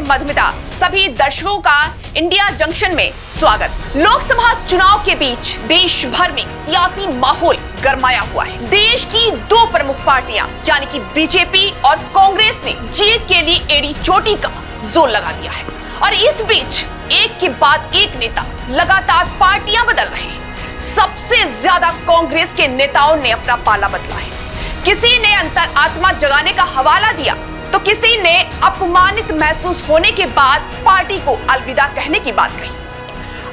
मधुमिता, सभी दर्शकों का इंडिया जंक्शन में स्वागत। लोकसभा चुनाव के बीच देश भर में सियासी माहौल गरमाया हुआ है। देश की दो प्रमुख पार्टियां यानी कि बीजेपी और कांग्रेस ने जीत के लिए एड़ी चोटी का जोर लगा दिया है और इस बीच एक के बाद एक नेता लगातार पार्टियां बदल रहे हैं। सबसे ज्यादा कांग्रेस के नेताओं ने अपना पाला बदला है। किसी ने अंतर आत्मा जगाने का हवाला दिया तो किसी ने अपमानित महसूस होने के बाद पार्टी को अलविदा कहने की बात कही।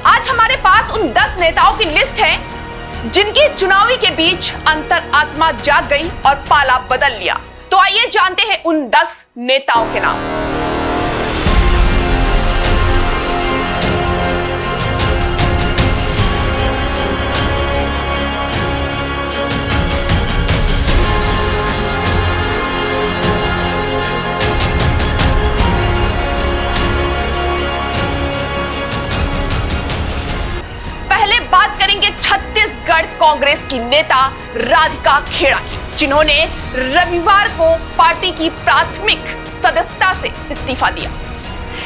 आज हमारे पास उन 10 नेताओं की लिस्ट है जिनकी चुनावी के बीच अंतर आत्मा जाग गई और पाला बदल लिया। तो आइए जानते हैं उन 10 नेताओं के नाम। छत्तीसगढ़ कांग्रेस की नेता राधिका खेड़ा की, जिन्होंने रविवार को पार्टी की प्राथमिक सदस्यता से इस्तीफा दिया।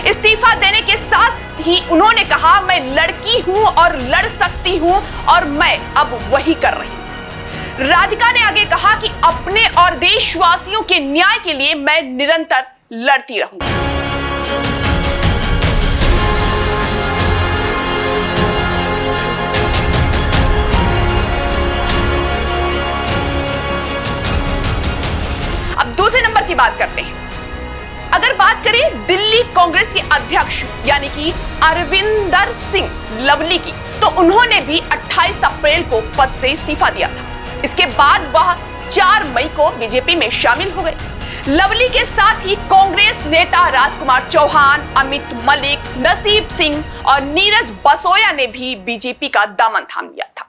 इस्तीफा देने के साथ ही उन्होंने कहा, मैं लड़की हूं और लड़ सकती हूं और मैं अब वही कर रही हूं। राधिका ने आगे कहा कि अपने और देशवासियों के न्याय के लिए मैं निरंतर लड़ती रहूंगी। दूसरे नंबर की बात करते हैं। अगर बात करें दिल्ली कांग्रेस के अध्यक्ष यानी कि अरविंदर सिंह लवली की, तो उन्होंने भी 28 अप्रैल को पद से इस्तीफा दिया था। इसके बाद वह 4 मई को बीजेपी में शामिल हो गए। लवली के साथ ही कांग्रेस नेता राजकुमार चौहान, अमित मलिक, नसीब सिंह और नीरज बसोया ने भी बीजेपी का दामन थाम लिया था।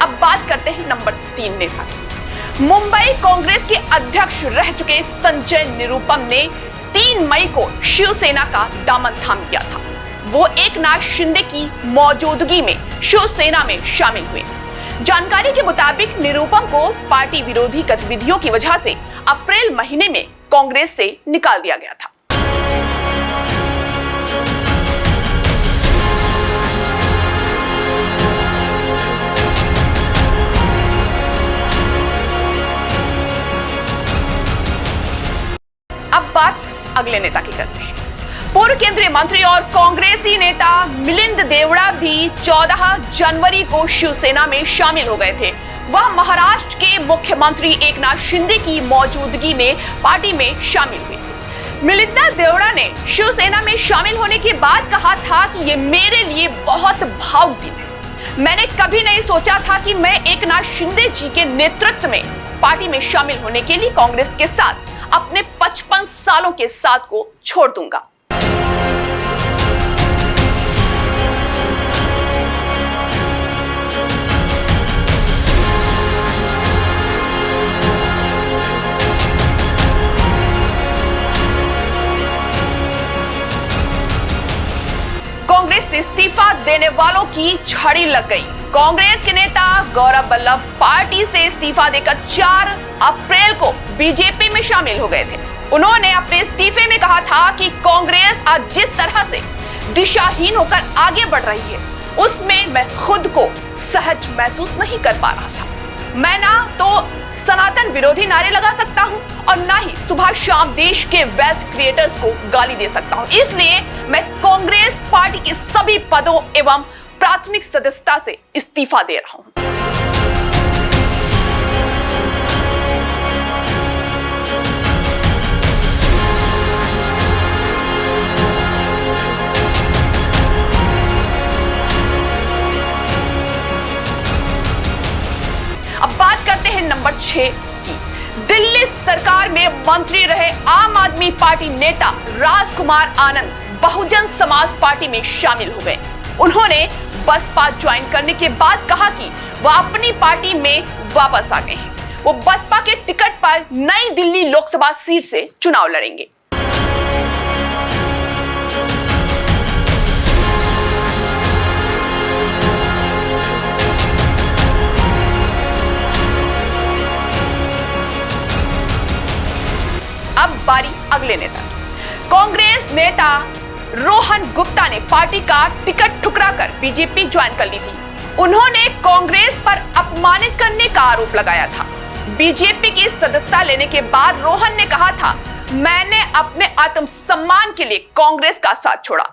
अब बात करते हैं नंबर 3 नेता की। मुंबई कांग्रेस के अध्यक्ष रह चुके संजय निरुपम ने 3 मई को शिवसेना का दामन थाम लिया था। वो एकनाथ शिंदे की मौजूदगी में शिवसेना में शामिल हुए। जानकारी के मुताबिक निरुपम को पार्टी विरोधी गतिविधियों की वजह से अप्रैल महीने में कांग्रेस से निकाल दिया गया था। अब बात अगले नेता की करते हैं। पूर्व केंद्रीय मंत्री और कांग्रेसी नेता मिलिंद देवड़ा भी 14 जनवरी को शिवसेना में शामिल हो गए थे। वह महाराष्ट्र के मुख्यमंत्री एकनाथ शिंदे की मौजूदगी में पार्टी में शामिल हुए। मिलिंद देवड़ा ने शिवसेना में शामिल होने के बाद कहा था कि ये मेरे लिए बहुत भावुक दिन है। मैंने कभी नहीं सोचा था कि मैं एकनाथ शिंदे जी के नेतृत्व में पार्टी में शामिल होने के लिए कांग्रेस के साथ अपने 55 सालों के साथ को छोड़ दूंगा। कांग्रेस से इस्तीफा देने वालों की झड़ी लग गई। कांग्रेस के नेता गौरव वल्लभ पार्टी से इस्तीफा देकर 4 अप्रैल को बीजेपी में शामिल हो गए थे। उन्होंने अपने इस्तीफे में कहा था कि कांग्रेस आज जिस तरह से दिशाहीन होकर आगे बढ़ रही है, उसमें मैं खुद को सहज महसूस नहीं कर पा रहा था। मैं ना तो सनातन विरोधी नारे लगा सकता हूं और ना ही सुबह शाम देश के वेल्थ क्रिएटर्स को गाली दे सकता हूं। इसलिए मैं कांग्रेस पार्टी के सभी पदों एवं प्राथमिक सदस्यता से इस्तीफा दे रहा हूं। अब बात करते हैं नंबर 6 की। दिल्ली सरकार में मंत्री रहे आम आदमी पार्टी नेता राजकुमार आनंद बहुजन समाज पार्टी में शामिल हो गए। उन्होंने बसपा ज्वाइन करने के बाद कहा कि वह अपनी पार्टी में वापस आ गए हैं। वो बसपा के टिकट पर नई दिल्ली लोकसभा सीट से चुनाव लड़ेंगे। अब बारी अगले नेता की। कांग्रेस नेता रोहन गुप्ता ने पार्टी का टिकट ठुकराकर बीजेपी ज्वाइन कर ली थी। उन्होंने कांग्रेस पर अपमानित करने का आरोप लगाया था। बीजेपी की सदस्यता लेने के बाद रोहन ने कहा था, मैंने अपने आत्मसम्मान के लिए कांग्रेस का साथ छोड़ा।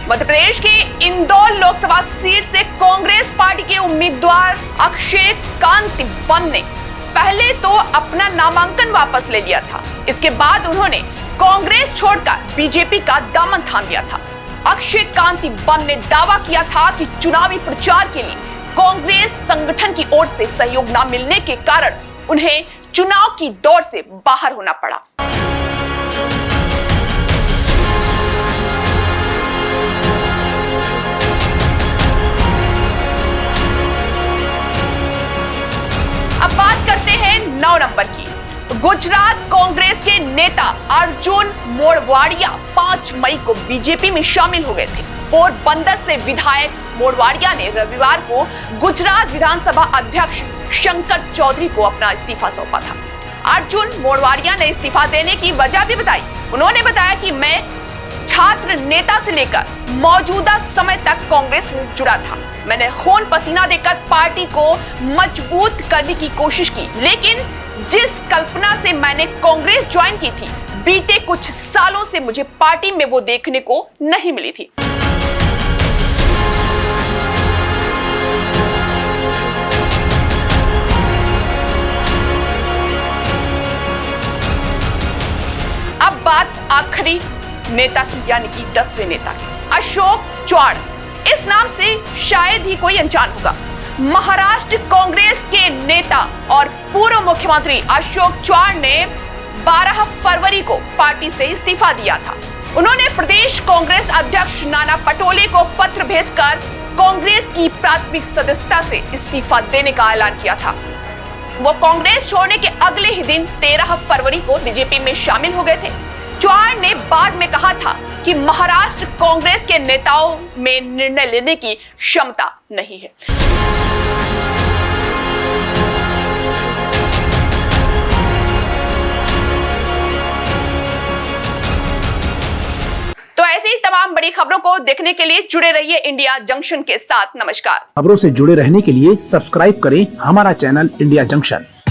मध्य प्रदेश के इंदौर लोकसभा सीट से कांग्रेस पार्टी के उम्मीदवार अक्षय कांति बम ने पहले तो अपना नामांकन वापस ले लिया था। इसके बाद उन्होंने कांग्रेस छोड़कर बीजेपी का दामन थाम लिया था। अक्षय कांति बम ने दावा किया था कि चुनावी प्रचार के लिए कांग्रेस संगठन की ओर से सहयोग न मिलने के कारण उन्हें चुनाव की दौड़ से बाहर होना पड़ा। अब बात करते हैं 9 नंबर की। गुजरात कांग्रेस के नेता अर्जुन मोढवाडिया 5 मई को बीजेपी में शामिल हो गए थे। पोरबंदर से विधायक मोढवाडिया ने रविवार को गुजरात विधानसभा अध्यक्ष शंकर चौधरी को अपना इस्तीफा सौंपा था। अर्जुन मोढवाडिया ने इस्तीफा देने की वजह भी बताई। उन्होंने बताया कि मैं छात्र नेता से लेकर मौजूदा समय तक कांग्रेस से जुड़ा था। मैंने खून पसीना देकर पार्टी को मजबूत करने की कोशिश की, लेकिन जिस कल्पना से मैंने कांग्रेस ज्वाइन की थी, बीते कुछ सालों से मुझे पार्टी में वो देखने को नहीं मिली थी। अब बात आखिरी नेता की, यानी कि 10वें नेता की, अशोक चव्हाण। इस नाम से शायद ही कोई अनजान होगा। महाराष्ट्र कांग्रेस के नेता और पूर्व मुख्यमंत्री अशोक चव्हाण ने 12 फरवरी को पार्टी से इस्तीफा दिया था। उन्होंने प्रदेश कांग्रेस अध्यक्ष नाना पटोले को पत्र भेजकर कांग्रेस की प्राथमिक सदस्यता से इस्तीफा देने का ऐलान किया था। वो कांग्रेस छोड़ने के अगले ही दिन 13 फरवरी को बीजेपी में शामिल हो गए थे। चव्हाण ने बाद में कहा था कि महाराष्ट्र कांग्रेस के नेताओं में निर्णय लेने की क्षमता नहीं है। तो ऐसी ही तमाम बड़ी खबरों को देखने के लिए जुड़े रहिए इंडिया जंक्शन के साथ। नमस्कार। खबरों से जुड़े रहने के लिए सब्सक्राइब करें हमारा चैनल इंडिया जंक्शन।